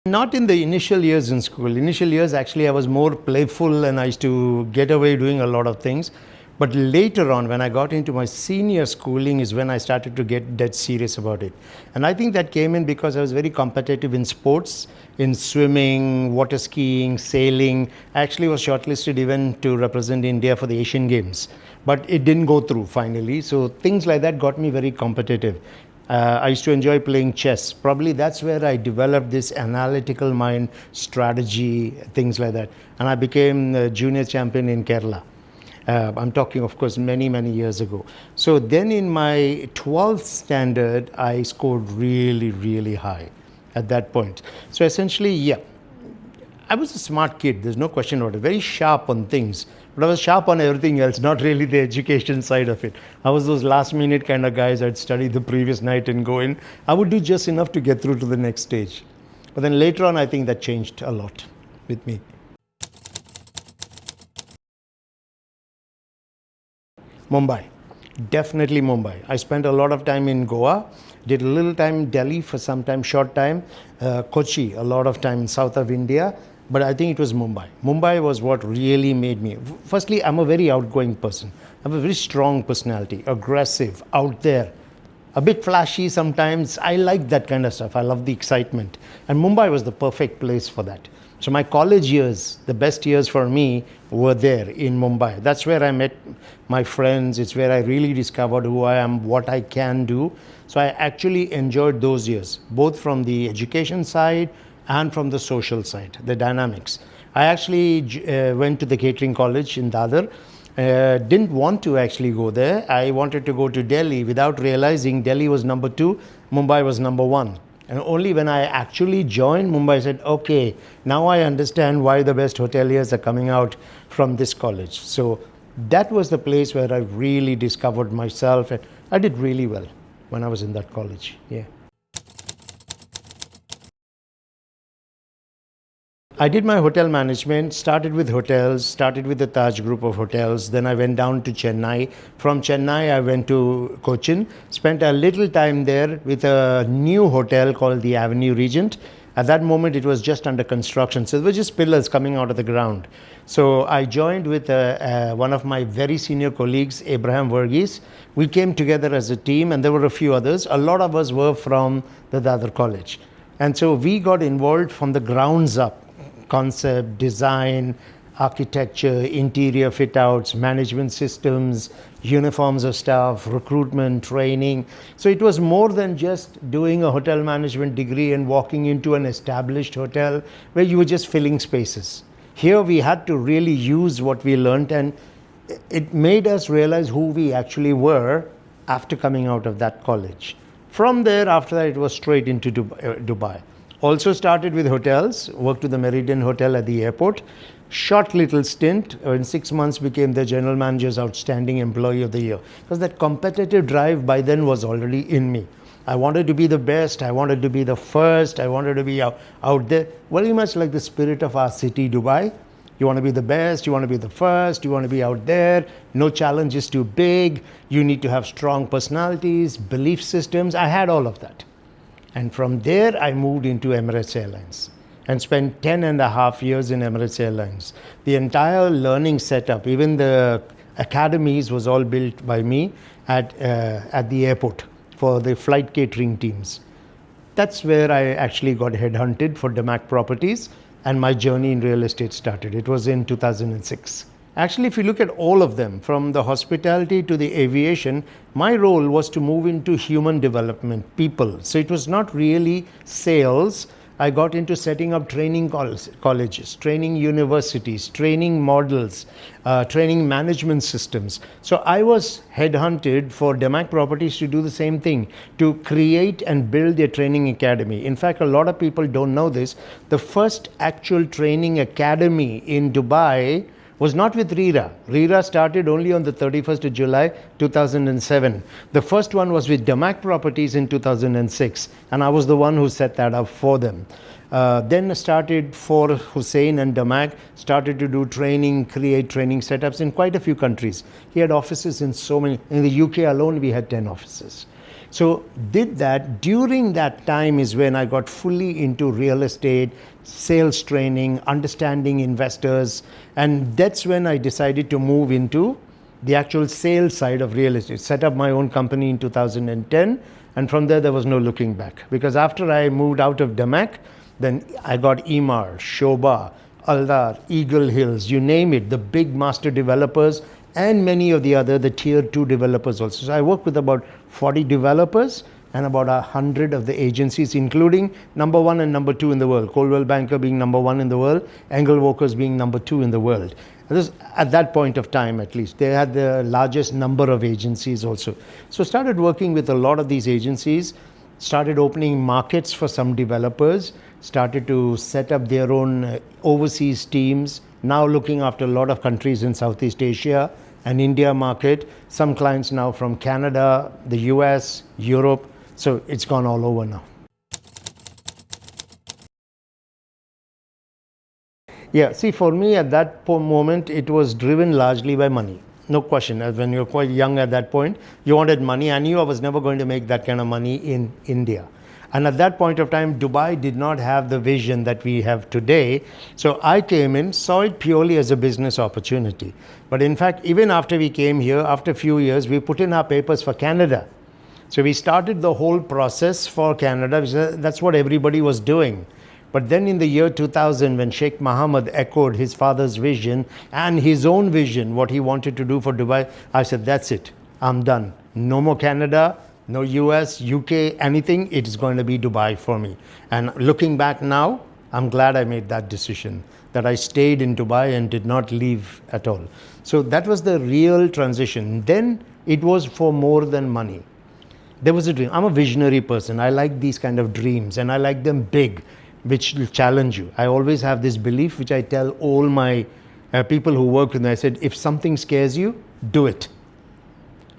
Not in the initial years in school. Initial years, actually, I was more playful and I used to get away doing a lot of things. But later on, when I got into my senior schooling, is when I started to get dead serious about it. And I think that came in because I was very competitive in sports, in swimming, water skiing, sailing. I actually was shortlisted even to represent India for the Asian Games. But it didn't go through finally. So things like that got me very competitive. I used to enjoy playing chess. Probably that's where I developed this analytical mind, strategy, things like that. And I became the junior champion in Kerala. I'm talking, of course, many, many years ago. So then in my 12th standard, I scored really, really high at that point. So essentially, yeah, I was a smart kid. There's no question about it. Very sharp on things. But I was sharp on everything else, not really the education side of it. I was those last minute kind of guys. I'd study the previous night and go in. I would do just enough to get through to the next stage. But then later on, I think that changed a lot with me. Mumbai. Definitely Mumbai. I spent a lot of time in Goa, did a little time in Delhi for some time, short time, Kochi, a lot of time in south of India, but I think it was Mumbai. Mumbai was what really made me. Firstly, I'm a very outgoing person. I have a very strong personality, aggressive, out there, a bit flashy sometimes. I like that kind of stuff. I love the excitement. And Mumbai was the perfect place for that. So my college years, the best years for me, were there in Mumbai. That's where I met my friends. It's where I really discovered who I am, what I can do. So I actually enjoyed those years, both from the education side and from the social side, the dynamics. I actually went to the catering college in Dadar. Didn't want to actually go there. I wanted to go to Delhi without realizing Delhi was number 2, Mumbai was number 1. And only when I actually joined Mumbai, I said, okay, now I understand why the best hoteliers are coming out from this college. So that was the place where I really discovered myself. And I did really well when I was in that college. Yeah. I did my hotel management, started with hotels, started with the Taj group of hotels. Then I went down to Chennai. From Chennai, I went to Cochin, spent a little time there with a new hotel called the Avenue Regent. At that moment, it was just under construction. So there were just pillars coming out of the ground. So I joined with one of my very senior colleagues, Abraham Verghese. We came together as a team, and there were a few others. A lot of us were from the Dadar College. And so we got involved from the grounds up. Concept, design, architecture, interior fit outs, management systems, uniforms of staff, recruitment, training. So it was more than just doing a hotel management degree and walking into an established hotel where you were just filling spaces. Here we had to really use what we learned, and it made us realize who we actually were after coming out of that college. From there, after that, it was straight into Dubai. Also started with hotels, worked with the Meridian Hotel at the airport. Short little stint, in 6 months became the general manager's outstanding employee of the year. Because that competitive drive by then was already in me. I wanted to be the best, I wanted to be the first, I wanted to be out there. Very much like the spirit of our city, Dubai. You want to be the best, you want to be the first, you want to be out there. No challenge is too big. You need to have strong personalities, belief systems. I had all of that. And from there, I moved into Emirates Airlines and spent 10 and a half years in Emirates Airlines. The entire learning setup, even the academies, was all built by me at the airport for the flight catering teams. That's where I actually got headhunted for Damac Properties, and my journey in real estate started. It was in 2006. Actually, if you look at all of them, from the hospitality to the aviation, my role was to move into human development, people. So it was not really sales. I got into setting up training colleges, training universities, training models, training management systems. So I was headhunted for Damac Properties to do the same thing, to create and build a training academy. In fact, a lot of people don't know this. The first actual training academy in Dubai was not with RERA. RERA started only on the 31st of July 2007. The first one was with Damac Properties in 2006, and I was the one who set that up for them. Then started for Hussein and Damac, started to do training, create training setups in quite a few countries. He had offices in so many. In the UK alone, we had 10 offices. So did that. During that time is when I got fully into real estate, sales training, understanding investors, and that's when I decided to move into the actual sales side of real estate. Set up my own company in 2010, and from there was no looking back. Because after I moved out of Damac, then I got Emaar, Shobha, Aldar, Eagle Hills, you name it, the big master developers and many of the other, the tier 2 developers also. So I work with about 40 developers and about 100 of the agencies, including number 1 and number 2 in the world. Coldwell Banker being number 1 in the world, Engel Walkers being number 2 in the world. This, at that point of time at least, they had the largest number of agencies also. So started working with a lot of these agencies, started opening markets for some developers, started to set up their own overseas teams, now looking after a lot of countries in Southeast Asia and India market, some clients now from Canada, the US, Europe, so it's gone all over now. Yeah, see, for me at that moment, it was driven largely by money. No question. When you're quite young at that point, you wanted money. I knew I was never going to make that kind of money in India. And at that point of time, Dubai did not have the vision that we have today. So I came in, saw it purely as a business opportunity. But in fact, even after we came here, after a few years, we put in our papers for Canada. So we started the whole process for Canada. That's what everybody was doing. But then in the year 2000, when Sheikh Mohammed echoed his father's vision and his own vision, what he wanted to do for Dubai, I said, that's it. I'm done. No more Canada, no US, UK, anything. It is going to be Dubai for me. And looking back now, I'm glad I made that decision, that I stayed in Dubai and did not leave at all. So that was the real transition. Then it was for more than money. There was a dream. I'm a visionary person. I like these kind of dreams and I like them big, which will challenge you. I always have this belief, which I tell all my people who work with me. I said, if something scares you, do it.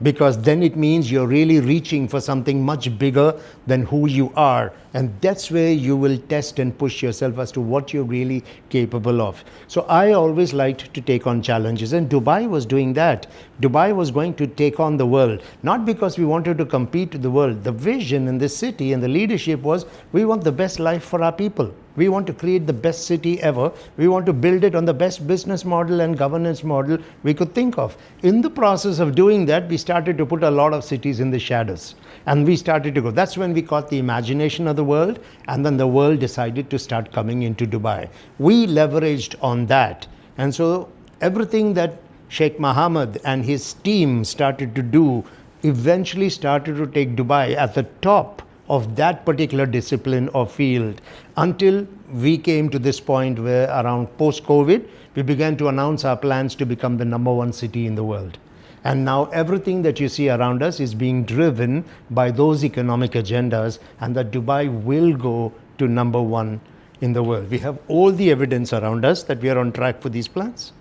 Because then it means you're really reaching for something much bigger than who you are. And that's where you will test and push yourself as to what you're really capable of. So I always liked to take on challenges. And Dubai was doing that. Dubai was going to take on the world. Not because we wanted to compete with the world. The vision in this city and the leadership was, we want the best life for our people. We want to create the best city ever. We want to build it on the best business model and governance model we could think of. In the process of doing that, we started to put a lot of cities in the shadows. And we started to go. That's when we caught the imagination of the world. And then the world decided to start coming into Dubai. We leveraged on that. And so everything that Sheikh Mohammed and his team started to do eventually started to take Dubai at the top of that particular discipline or field, until we came to this point where around post-COVID, we began to announce our plans to become the number 1 city in the world. And now everything that you see around us is being driven by those economic agendas, and that Dubai will go to number 1 in the world. We have all the evidence around us that we are on track for these plans.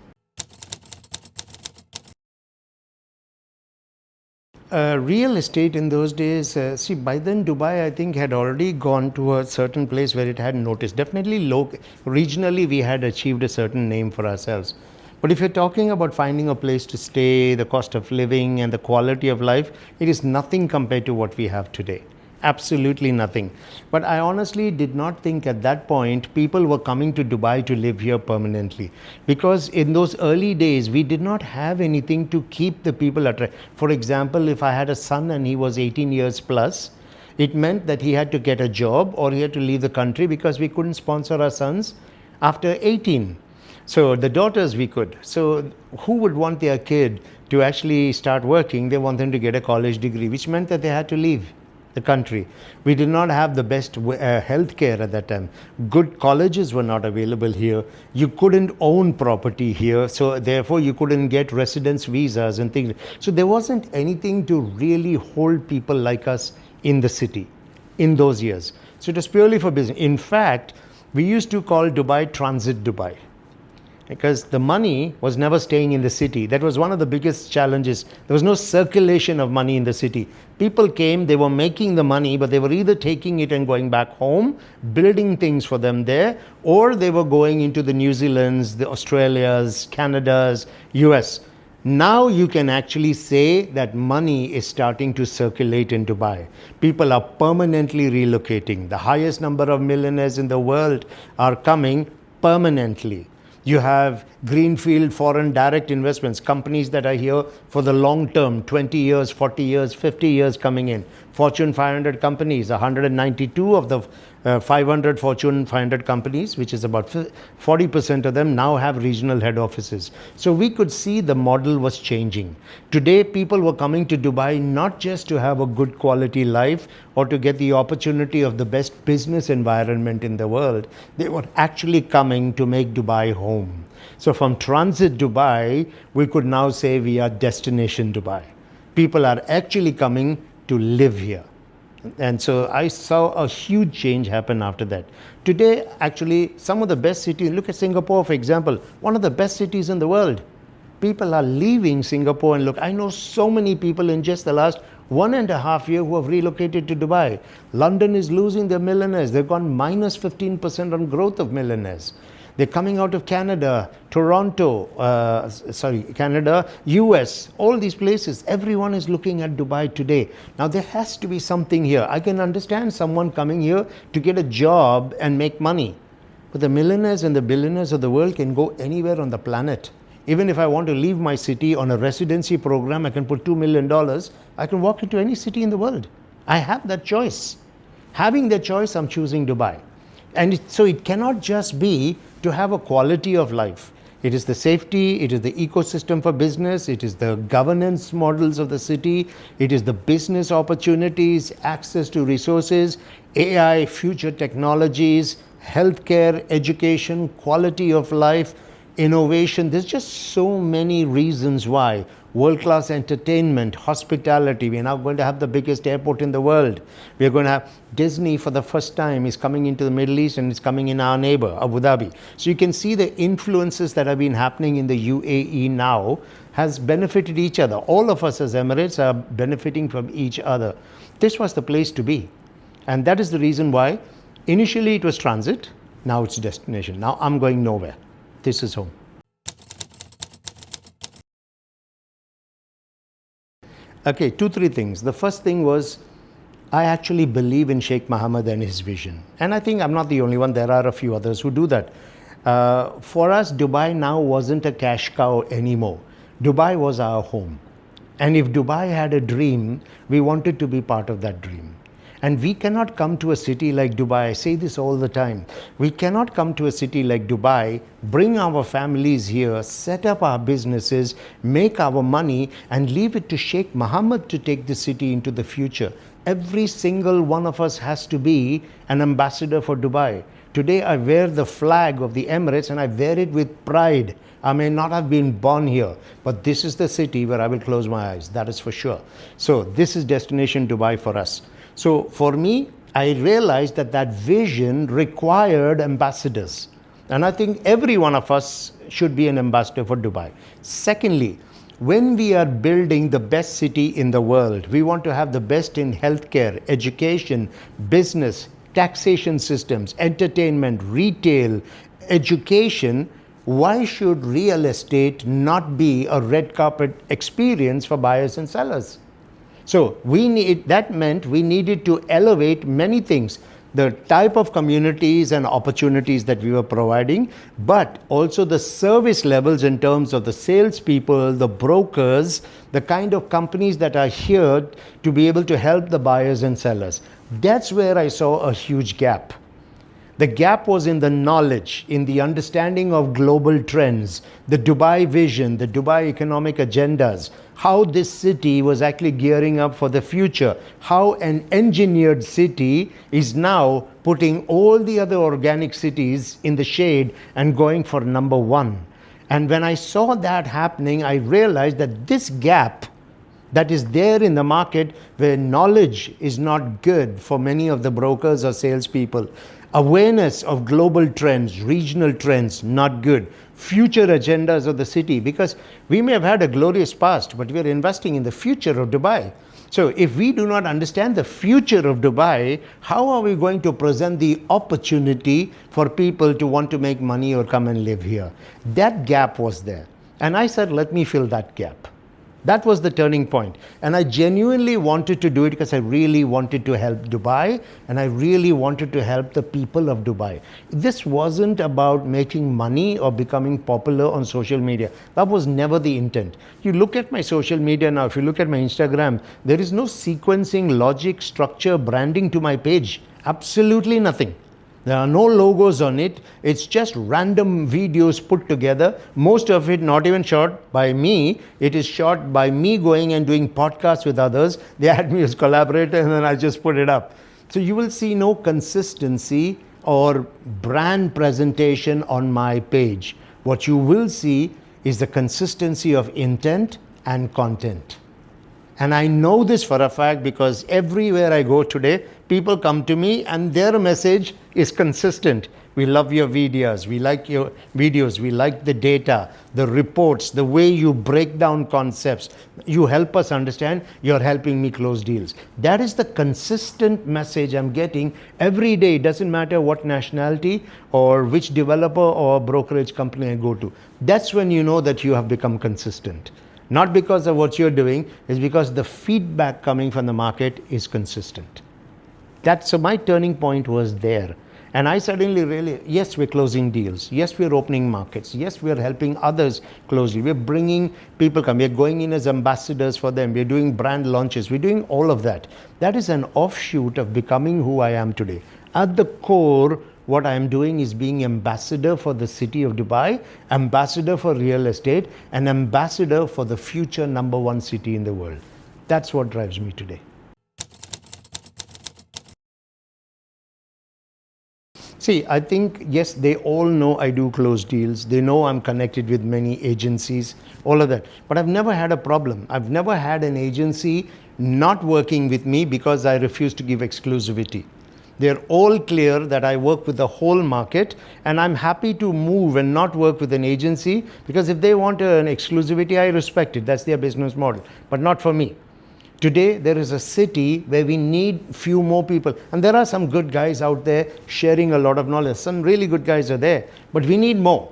Real estate in those days, see, by then Dubai, I think, had already gone to a certain place where it had noticed. Definitely regionally, we had achieved a certain name for ourselves. But if you're talking about finding a place to stay, the cost of living and the quality of life, it is nothing compared to what we have today. Absolutely nothing. But I honestly did not think at that point people were coming to Dubai to live here permanently. Because in those early days, we did not have anything to keep the people attracted. For example, if I had a son and he was 18 years plus, it meant that he had to get a job or he had to leave the country, because we couldn't sponsor our sons after 18. So the daughters we could. So who would want their kid to actually start working? They want them to get a college degree, which meant that they had to leave the country. We did not have the best health care at that time. Good colleges were not available here. You couldn't own property here, so therefore you couldn't get residence visas and things. So there wasn't anything to really hold people like us in the city in those years. So it was purely for business. In fact, we used to call Dubai Transit Dubai, because the money was never staying in the city. That was one of the biggest challenges. There was no circulation of money in the city. People came, they were making the money, but they were either taking it and going back home, building things for them there, or they were going into the New Zealands, the Australias, Canadas, US. Now you can actually say that money is starting to circulate in Dubai. People are permanently relocating. The highest number of millionaires in the world are coming permanently. You have greenfield foreign direct investments, companies that are here for the long term, 20 years, 40 years, 50 years coming in. Fortune 500 companies, 192 of the 500 Fortune 500 companies, which is about 40% of them, now have regional head offices. So we could see the model was changing. Today, people were coming to Dubai not just to have a good quality life or to get the opportunity of the best business environment in the world. They were actually coming to make Dubai home. So from transit Dubai, we could now say we are destination Dubai. People are actually coming to live here. And so I saw a huge change happen after that. Today, actually, some of the best cities, look at Singapore, for example, one of the best cities in the world. People are leaving Singapore, and look, I know so many people in just the last 1.5 years who have relocated to Dubai. London is losing their millionaires. They've gone minus 15% on growth of millionaires. They're coming out of Canada, Toronto, Canada, US, all these places. Everyone is looking at Dubai today. Now, there has to be something here. I can understand someone coming here to get a job and make money. But the millionaires and the billionaires of the world can go anywhere on the planet. Even if I want to leave my city on a residency program, I can put $2 million. I can walk into any city in the world. I have that choice. Having that choice, I'm choosing Dubai. And so it cannot just be to have a quality of life. It is the safety, it is the ecosystem for business, it is the governance models of the city, it is the business opportunities, access to resources, AI, future technologies, healthcare, education, quality of life, innovation. There's just so many reasons why. World-class entertainment, hospitality. We're now going to have the biggest airport in the world. We're going to have Disney for the first time is coming into the Middle East, and it's coming in our neighbor, Abu Dhabi. So you can see the influences that have been happening in the UAE now has benefited each other. All of us as Emirates are benefiting from each other. This was the place to be. And that is the reason why initially it was transit, now it's destination. Now I'm going nowhere. This is home. Okay, 2-3 things. The first thing was, I actually believe in Sheikh Mohammed and his vision. And I think I'm not the only one. There are a few others who do that. For us, Dubai now wasn't a cash cow anymore. Dubai was our home. And if Dubai had a dream, we wanted to be part of that dream. And we cannot come to a city like Dubai. I say this all the time. We cannot come to a city like Dubai, bring our families here, set up our businesses, make our money, and leave it to Sheikh Mohammed to take the city into the future. Every single one of us has to be an ambassador for Dubai. Today I wear the flag of the Emirates, and I wear it with pride. I may not have been born here, but this is the city where I will close my eyes. That is for sure. So this is destination Dubai for us. So for me, I realized that that vision required ambassadors. And I think every one of us should be an ambassador for Dubai. Secondly, when we are building the best city in the world, we want to have the best in healthcare, education, business, taxation systems, entertainment, retail, education. Why should real estate not be a red carpet experience for buyers and sellers? So that meant we needed to elevate many things, the type of communities and opportunities that we were providing, but also the service levels in terms of the salespeople, the brokers, the kind of companies that are here to be able to help the buyers and sellers. That's where I saw a huge gap. The gap was in the knowledge, in the understanding of global trends, the Dubai vision, the Dubai economic agendas, how this city was actually gearing up for the future, how an engineered city is now putting all the other organic cities in the shade and going for number one. And when I saw that happening, I realized that this gap that is there in the market, where knowledge is not good for many of the brokers or salespeople, awareness of global trends, regional trends, not good. Future agendas of the city, because we may have had a glorious past, but we are investing in the future of Dubai. So if we do not understand the future of Dubai, how are we going to present the opportunity for people to want to make money or come and live here? That gap was there. And I said, let me fill that gap. That was the turning point. And I genuinely wanted to do it because I really wanted to help Dubai, and I really wanted to help the people of Dubai. This wasn't about making money or becoming popular on social media. That was never the intent. You look at my social media now, if you look at my Instagram, there is no sequencing, logic, structure, branding to my page. Absolutely nothing. There are no logos on it. It's just random videos put together. Most of it not even shot by me. It is shot by me going and doing podcasts with others. They had me as collaborator and then I just put it up. So you will see no consistency or brand presentation on my page. What you will see is the consistency of intent and content. And I know this for a fact because everywhere I go today, people come to me and their message is consistent. We love your videos. We like your videos. We like the data, the reports, the way you break down concepts. You help us understand. You're helping me close deals. That is the consistent message I'm getting every day. It doesn't matter what nationality or which developer or brokerage company I go to. That's when you know that you have become consistent. Not because of what you're doing, it's because the feedback coming from the market is consistent. So my turning point was there. And I suddenly really, yes, we're closing deals. Yes, we're opening markets. Yes, we're helping others closely. We're bringing people come. We're going in as ambassadors for them. We're doing brand launches. We're doing all of that. That is an offshoot of becoming who I am today. At the core, what I am doing is being ambassador for the city of Dubai, ambassador for real estate, and ambassador for the future #1 city in the world. That's what drives me today. See, I think, yes, they all know I do close deals. They know I'm connected with many agencies, all of that. But I've never had a problem. I've never had an agency not working with me because I refuse to give exclusivity. They're all clear that I work with the whole market, and I'm happy to move and not work with an agency because if they want an exclusivity, I respect it. That's their business model, but not for me. Today, there is a city where we need few more people. And there are some good guys out there sharing a lot of knowledge. Some really good guys are there, but we need more.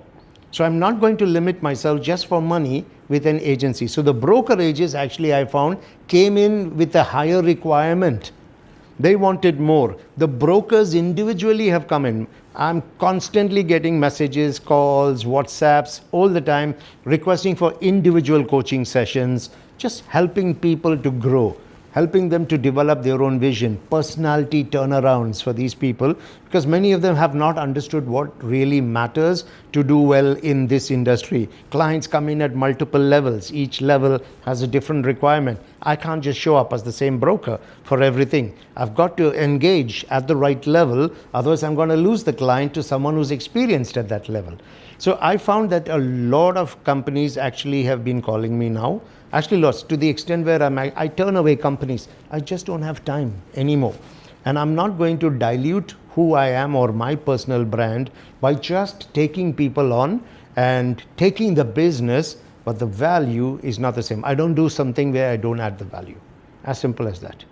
So I'm not going to limit myself just for money with an agency. So the brokerages, actually, I found, came in with a higher requirement. They wanted more. The brokers individually have come in. I'm constantly getting messages, calls, WhatsApps all the time requesting for individual coaching sessions, just helping people to grow, helping them to develop their own vision, personality turnarounds for these people, because many of them have not understood what really matters to do well in this industry. Clients come in at multiple levels. Each level has a different requirement. I can't just show up as the same broker for everything. I've got to engage at the right level, otherwise I'm going to lose the client to someone who's experienced at that level. So I found that a lot of companies actually have been calling me now. Actually lots, to the extent where I turn away companies. I just don't have time anymore. And I'm not going to dilute who I am or my personal brand by just taking people on and taking the business, but the value is not the same. I don't do something where I don't add the value. As simple as that.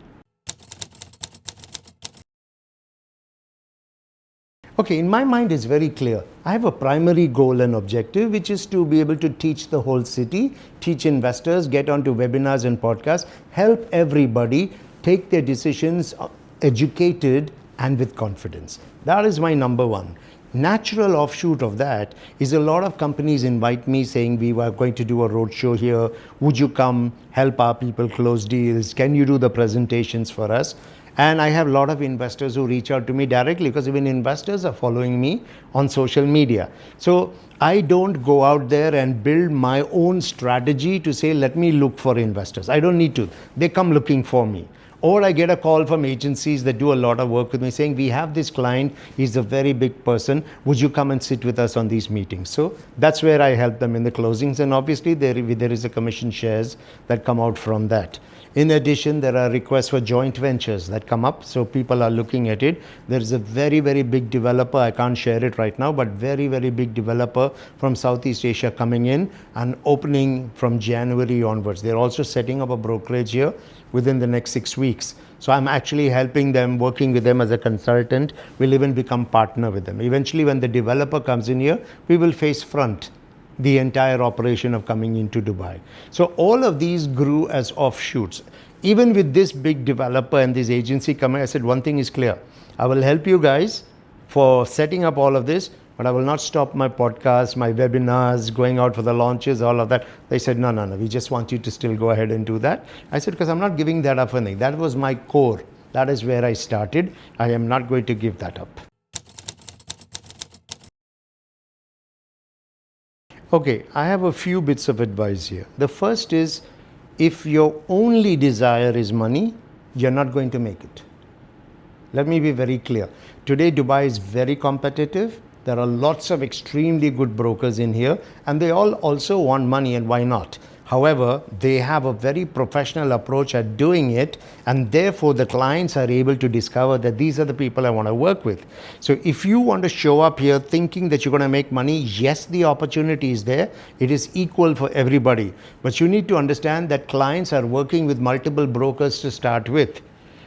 Okay, in my mind it's very clear. I have a primary goal and objective, which is to be able to teach the whole city, teach investors, get onto webinars and podcasts, help everybody take their decisions educated and with confidence. That is my number one. Natural offshoot of that is a lot of companies invite me saying, we were going to do a roadshow here. Would you come help our people close deals? Can you do the presentations for us? And I have a lot of investors who reach out to me directly because even investors are following me on social media. So I don't go out there and build my own strategy to say, let me look for investors. I don't need to. They come looking for me. Or I get a call from agencies that do a lot of work with me saying, we have this client, he's a very big person, would you come and sit with us on these meetings? So that's where I help them in the closings, and obviously there is a commission shares that come out from that. In addition, there are requests for joint ventures that come up, so people are looking at it. There is a very, very big developer, I can't share it right now, but very, very big developer from Southeast Asia coming in and opening from January onwards. They're also setting up a brokerage here within the next 6 weeks. So I'm actually helping them, working with them as a consultant. We'll even become partner with them. Eventually, when the developer comes in here, we will face front. the entire operation of coming into Dubai. So all of these grew as offshoots. Even with this big developer and this agency coming, I said, one thing is clear. I will help you guys for setting up all of this, but I will not stop my podcast, my webinars, going out for the launches, all of that. They said, no, we just want you to still go ahead and do that. I said, because I'm not giving that up for anything. That was my core. That is where I started. I am not going to give that up. Okay, I have a few bits of advice here. The first is, if your only desire is money, you're not going to make it. Let me be very clear. Today, Dubai is very competitive. There are lots of extremely good brokers in here, and they all also want money, and why not? However, they have a very professional approach at doing it, and therefore the clients are able to discover that these are the people I want to work with. So if you want to show up here thinking that you're going to make money, yes, the opportunity is there. It is equal for everybody. But you need to understand that clients are working with multiple brokers to start with.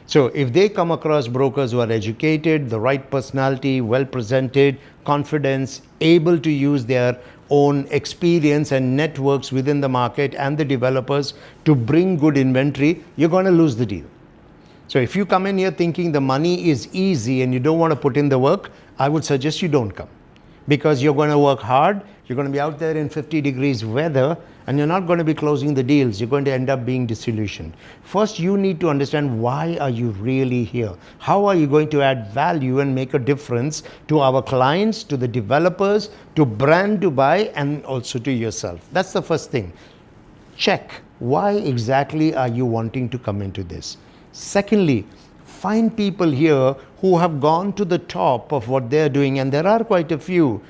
So if they come across brokers who are educated, the right personality, well presented, confidence, able to use their own experience and networks within the market and the developers to bring good inventory, you're going to lose the deal. So if you come in here thinking the money is easy and you don't want to put in the work, I would suggest you don't come, because you're going to work hard, you're going to be out there in 50 degrees weather, and you're not going to be closing the deals. You're going to end up being disillusioned. First, you need to understand, why are you really here? How are you going to add value and make a difference to our clients, to the developers, to brand Dubai, and also to yourself? That's the first thing. Check, why exactly are you wanting to come into this? Secondly, find people here who have gone to the top of what they're doing, and there are quite a few.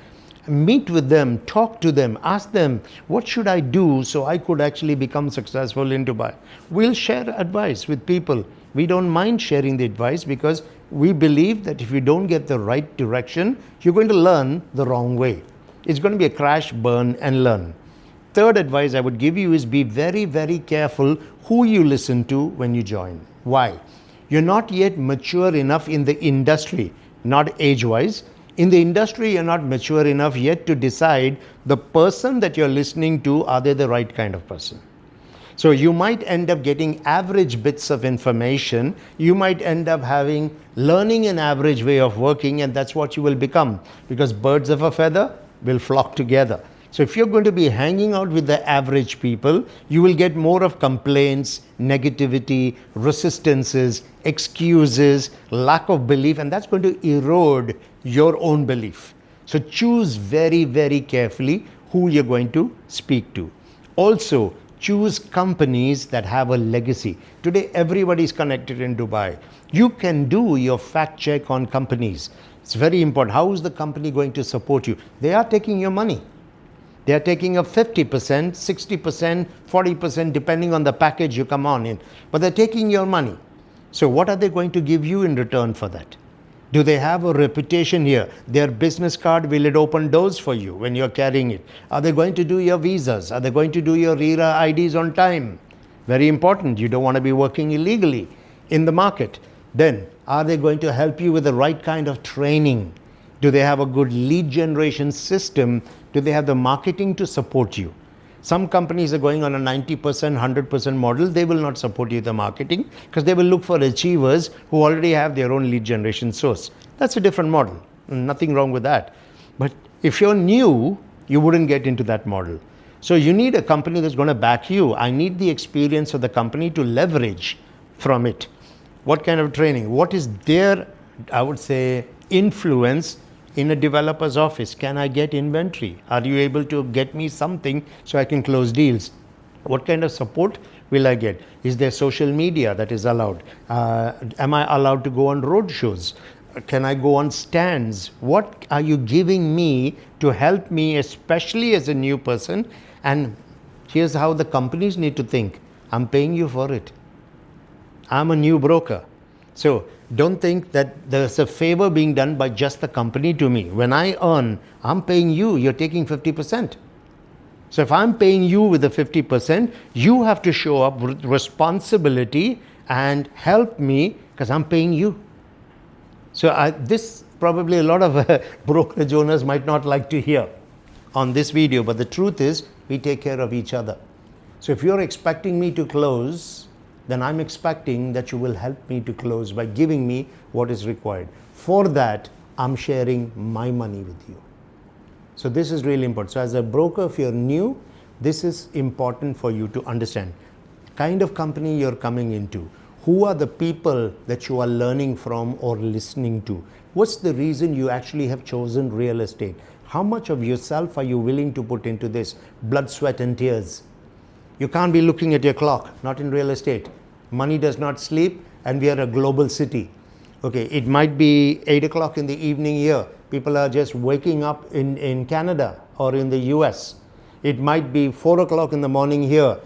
Meet with them, talk to them, ask them, what should I do so I could actually become successful in Dubai? We'll share advice with people. We don't mind sharing the advice, because we believe that if you don't get the right direction, you're going to learn the wrong way. It's going to be a crash, burn, and learn. Third advice I would give you is, be very, very careful who you listen to when you join. Why? You're not yet mature enough in the industry, not age-wise. In the industry, you're not mature enough yet to decide the person that you're listening to, are they the right kind of person? So you might end up getting average bits of information. You might end up learning an average way of working, and that's what you will become, because birds of a feather will flock together. So if you're going to be hanging out with the average people, you will get more of complaints, negativity, resistances, excuses, lack of belief, and that's going to erode your own belief. So choose very, very carefully who you're going to speak to. Also, choose companies that have a legacy. Today, everybody is connected in Dubai. You can do your fact check on companies. It's very important. How is the company going to support you? They are taking your money. They are taking a 50%, 60%, 40%, depending on the package you come on in. But they're taking your money. So what are they going to give you in return for that? Do they have a reputation here? Their business card, will it open doors for you when you're carrying it? Are they going to do your visas? Are they going to do your RERA IDs on time? Very important. You don't want to be working illegally in the market. Then, are they going to help you with the right kind of training? Do they have a good lead generation system? Do they have the marketing to support you? Some companies are going on a 90%, 100% model. They will not support you with the marketing, because they will look for achievers who already have their own lead generation source. That's a different model. Nothing wrong with that. But if you're new, you wouldn't get into that model. So you need a company that's going to back you. I need the experience of the company to leverage from it. What kind of training? What is their, I would say, influence in a developer's office? Can I get inventory? Are you able to get me something so I can close deals? What kind of support will I get? Is there social media that is allowed? Am I allowed to go on road shows? Can I go on stands? What are you giving me to help me, especially as a new person? And here's how the companies need to think. I'm paying you for it. I'm a new broker. So don't think that there's a favor being done by just the company to me. When I earn, I'm paying you, you're taking 50%. So if I'm paying you with the 50%, you have to show up with responsibility and help me, because I'm paying you. So this probably a lot of brokerage owners might not like to hear. on this video, but the truth is we take care of each other. So if you're expecting me to close, then I'm expecting that you will help me to close by giving me what is required. For that, I'm sharing my money with you. So this is really important. So as a broker, if you're new, this is important for you to understand. Kind of company you're coming into. Who are the people that you are learning from or listening to? What's the reason you actually have chosen real estate? How much of yourself are you willing to put into this? Blood, sweat and tears. You can't be looking at your clock, not in real estate. Money does not sleep, and we are a global city. Okay, it might be 8 o'clock in the evening here. People are just waking up in Canada or in the US. It might be 4 o'clock in the morning here.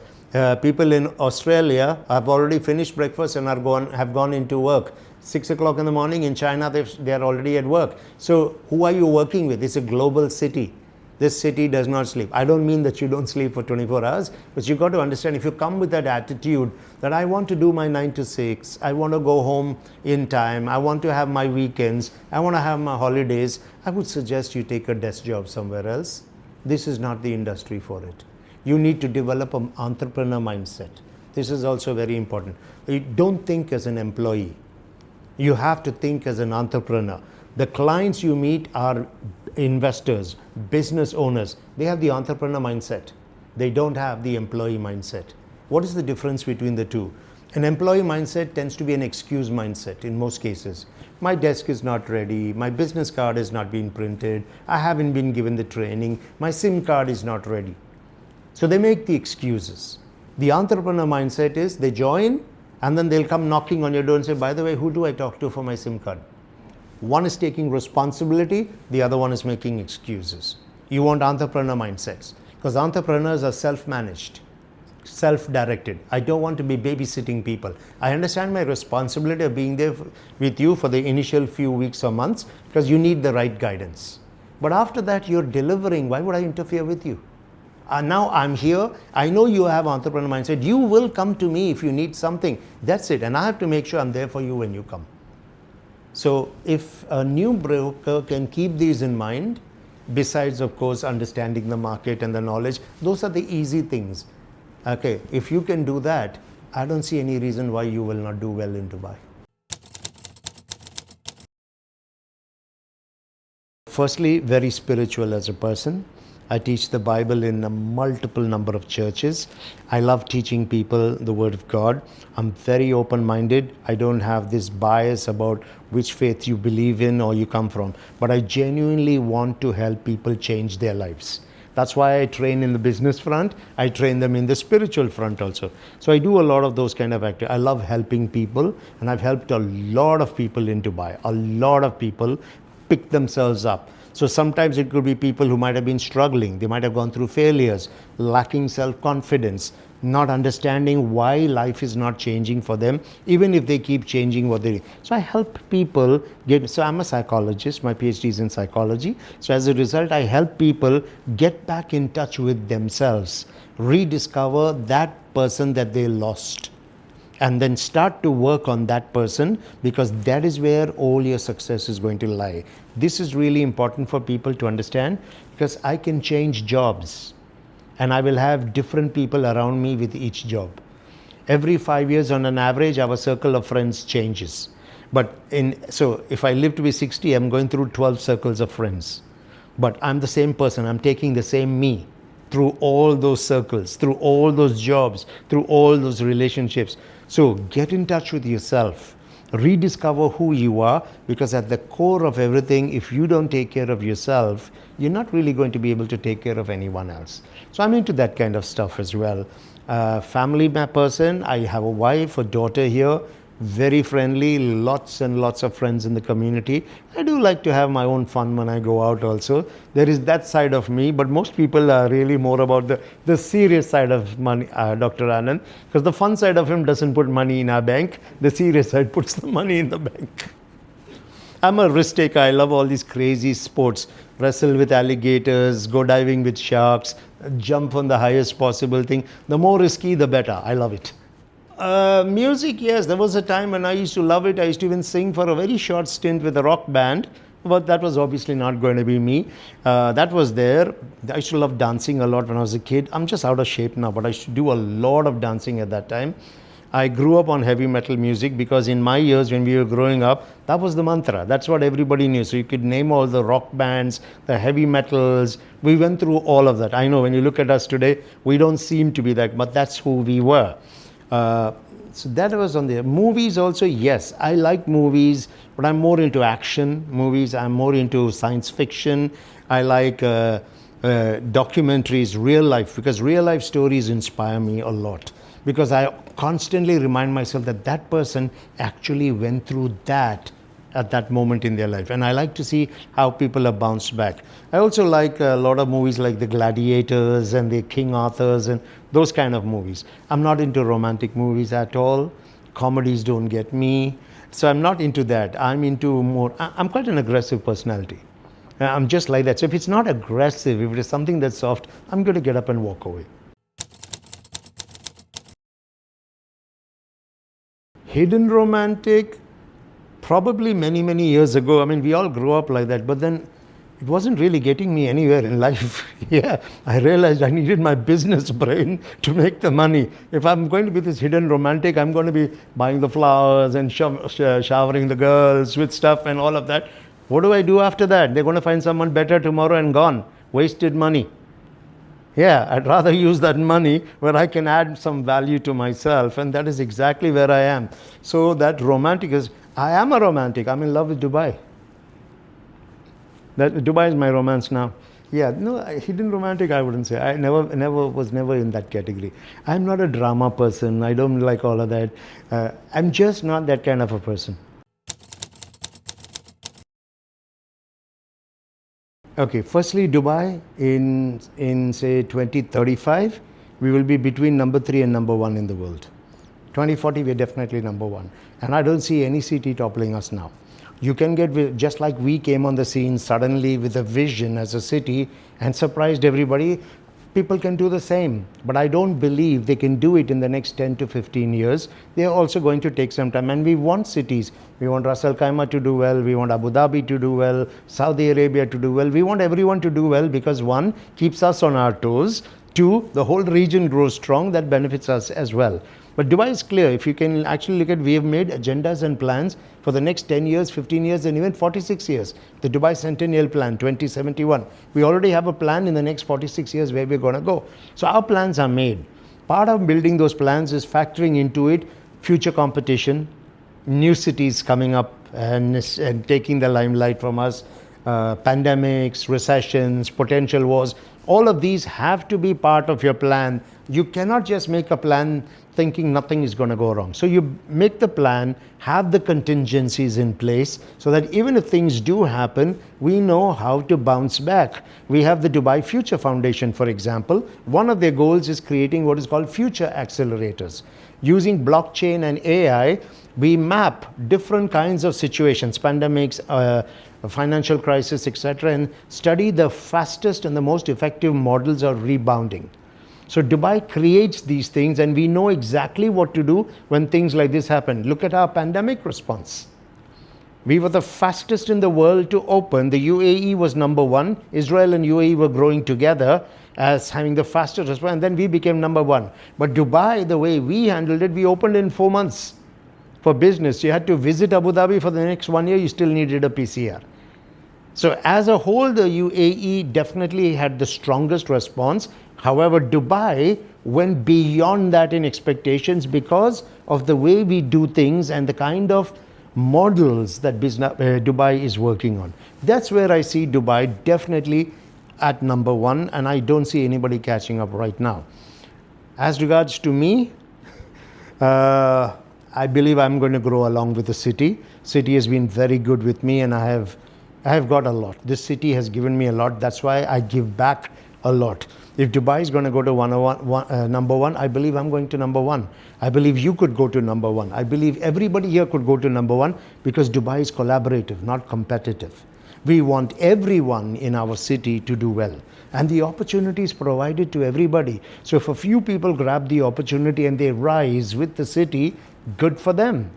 People in Australia have already finished breakfast and have gone into work. 6 o'clock in the morning in China, they're already at work. So who are you working with? It's a global city. This city does not sleep. I don't mean that you don't sleep for 24 hours, but you got to understand, if you come with that attitude that I want to do my 9 to 6, I want to go home in time, I want to have my weekends, I want to have my holidays, I would suggest you take a desk job somewhere else. This is not the industry for it. You need to develop an entrepreneur mindset. This is also very important. You don't think as an employee. You have to think as an entrepreneur. The clients you meet are investors, business owners. They have the entrepreneur mindset. They don't have the employee mindset. What is the difference between the two? An employee mindset tends to be an excuse mindset in most cases. My desk is not ready, my business card has not been printed, I haven't been given the training, my SIM card is not ready. So they make the excuses. The entrepreneur mindset is they join and then they'll come knocking on your door and say, by the way, who do I talk to for my SIM card? One is taking responsibility, the other one is making excuses. You want entrepreneur mindsets because entrepreneurs are self-managed, self-directed. I don't want to be babysitting people. I understand my responsibility of being there with you for the initial few weeks or months because you need the right guidance. But after that, you're delivering. Why would I interfere with you? Now I'm here. I know you have entrepreneur mindset. You will come to me if you need something. That's it. And I have to make sure I'm there for you when you come. So if a new broker can keep these in mind, besides of course understanding the market and the knowledge, those are the easy things. Okay, if you can do that, I don't see any reason why you will not do well in Dubai. Firstly, very spiritual as a person. I teach the Bible in a multiple number of churches. I love teaching people the Word of God. I'm very open-minded. I don't have this bias about which faith you believe in or you come from. But I genuinely want to help people change their lives. That's why I train in the business front. I train them in the spiritual front also. So I do a lot of those kind of activities. I love helping people, and I've helped a lot of people in Dubai. A lot of people pick themselves up. So sometimes it could be people who might have been struggling. They might have gone through failures, lacking self-confidence, not understanding why life is not changing for them, even if they keep changing what they do. So I help people so I'm a psychologist, my PhD is in psychology. So as a result, I help people get back in touch with themselves, rediscover that person that they lost, and then start to work on that person, because that is where all your success is going to lie. This is really important for people to understand, because I can change jobs and I will have different people around me with each job. Every 5 years on an average, our circle of friends changes. So if I live to be 60, I'm going through 12 circles of friends. But I'm the same person, I'm taking the same me through all those circles, through all those jobs, through all those relationships. So get in touch with yourself, rediscover who you are, because at the core of everything, if you don't take care of yourself, you're not really going to be able to take care of anyone else. So I'm into that kind of stuff as well. Family person, I have a wife, a daughter here, very friendly, lots and lots of friends in the community. I do like to have my own fun when I go out also. There is that side of me, but most people are really more about the serious side of money, Dr. Anand, because the fun side of him doesn't put money in our bank. The serious side puts the money in the bank. I'm a risk taker. I love all these crazy sports. Wrestle with alligators, go diving with sharks, jump on the highest possible thing. The more risky, the better. I love it. Music, yes. There was a time when I used to love it. I used to even sing for a very short stint with a rock band. But that was obviously not going to be me. That was there. I used to love dancing a lot when I was a kid. I'm just out of shape now, but I used to do a lot of dancing at that time. I grew up on heavy metal music because in my years when we were growing up, that was the mantra. That's what everybody knew. So you could name all the rock bands, the heavy metals. We went through all of that. I know when you look at us today, we don't seem to be that, but that's who we were. So that was on there. Movies also, yes. I like movies, but I'm more into action movies. I'm more into science fiction. I like documentaries, real life, because real life stories inspire me a lot. Because I constantly remind myself that that person actually went through that at that moment in their life. And I like to see how people have bounced back. I also like a lot of movies like The Gladiators and the King Arthurs and those kind of movies. I'm not into romantic movies at all. Comedies don't get me. So I'm not into that. I'm into more, I'm quite an aggressive personality. I'm just like that. So if it's not aggressive, if it is something that's soft, I'm going to get up and walk away. Hidden romantic, probably many, many years ago. I mean, we all grew up like that, but then it wasn't really getting me anywhere in life. Yeah, I realized I needed my business brain to make the money. If I'm going to be this hidden romantic, I'm going to be buying the flowers and showering the girls with stuff and all of that. What do I do after that? They're going to find someone better tomorrow and gone. Wasted money. Yeah, I'd rather use that money where I can add some value to myself, and that is exactly where I am. So that romantic is, I am a romantic. I'm in love with Dubai. That Dubai is my romance now. Yeah, no, hidden romantic, I wouldn't say. I was never in that category. I'm not a drama person. I don't like all of that. I'm just not that kind of a person. Okay, firstly, Dubai in say 2035, we will be between number 3 and number 1 in the world. 2040, we're definitely number 1. And I don't see any city toppling us now. You can get, just like we came on the scene suddenly with a vision as a city and surprised everybody, people can do the same. But I don't believe they can do it in the next 10 to 15 years. They are also going to take some time. And we want cities. We want Ras Al Khaimah to do well. We want Abu Dhabi to do well. Saudi Arabia to do well. We want everyone to do well because one, keeps us on our toes. Two, the whole region grows strong. That benefits us as well. But Dubai is clear. If you can actually look at, we have made agendas and plans for the next 10 years, 15 years, and even 46 years. The Dubai Centennial Plan, 2071. We already have a plan in the next 46 years where we're going to go. So our plans are made. Part of building those plans is factoring into it future competition, new cities coming up and taking the limelight from us, pandemics, recessions, potential wars. All of these have to be part of your plan. You cannot just make a plan thinking nothing is going to go wrong. So you make the plan, have the contingencies in place so that even if things do happen, we know how to bounce back. We have the Dubai Future Foundation, for example. One of their goals is creating what is called future accelerators. Using blockchain and AI, we map different kinds of situations, pandemics, financial crisis, etc., and study the fastest and the most effective models of rebounding. So Dubai creates these things and we know exactly what to do when things like this happen. Look at our pandemic response. We were the fastest in the world to open. The UAE was number 1. Israel and UAE were growing together as having the fastest response, and then we became number 1. But Dubai, the way we handled it, we opened in 4 months for business. You had to visit Abu Dhabi for the next 1 year, you still needed a PCR. So as a whole, the UAE definitely had the strongest response. However, Dubai went beyond that in expectations because of the way we do things and the kind of models that Dubai is working on. That's where I see Dubai definitely at number 1, and I don't see anybody catching up right now. As regards to me, I believe I'm going to grow along with the city. City has been very good with me, and I have got a lot. This city has given me a lot. That's why I give back a lot. If Dubai is going to go to number 1, I believe I'm going to number 1. I believe you could go to number 1. I believe everybody here could go to number 1 because Dubai is collaborative, not competitive. We want everyone in our city to do well. And the opportunity is provided to everybody. So if a few people grab the opportunity and they rise with the city, good for them.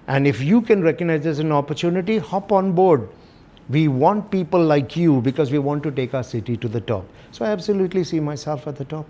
And if you can recognize this as an opportunity, hop on board. We want people like you because we want to take our city to the top. So I absolutely see myself at the top.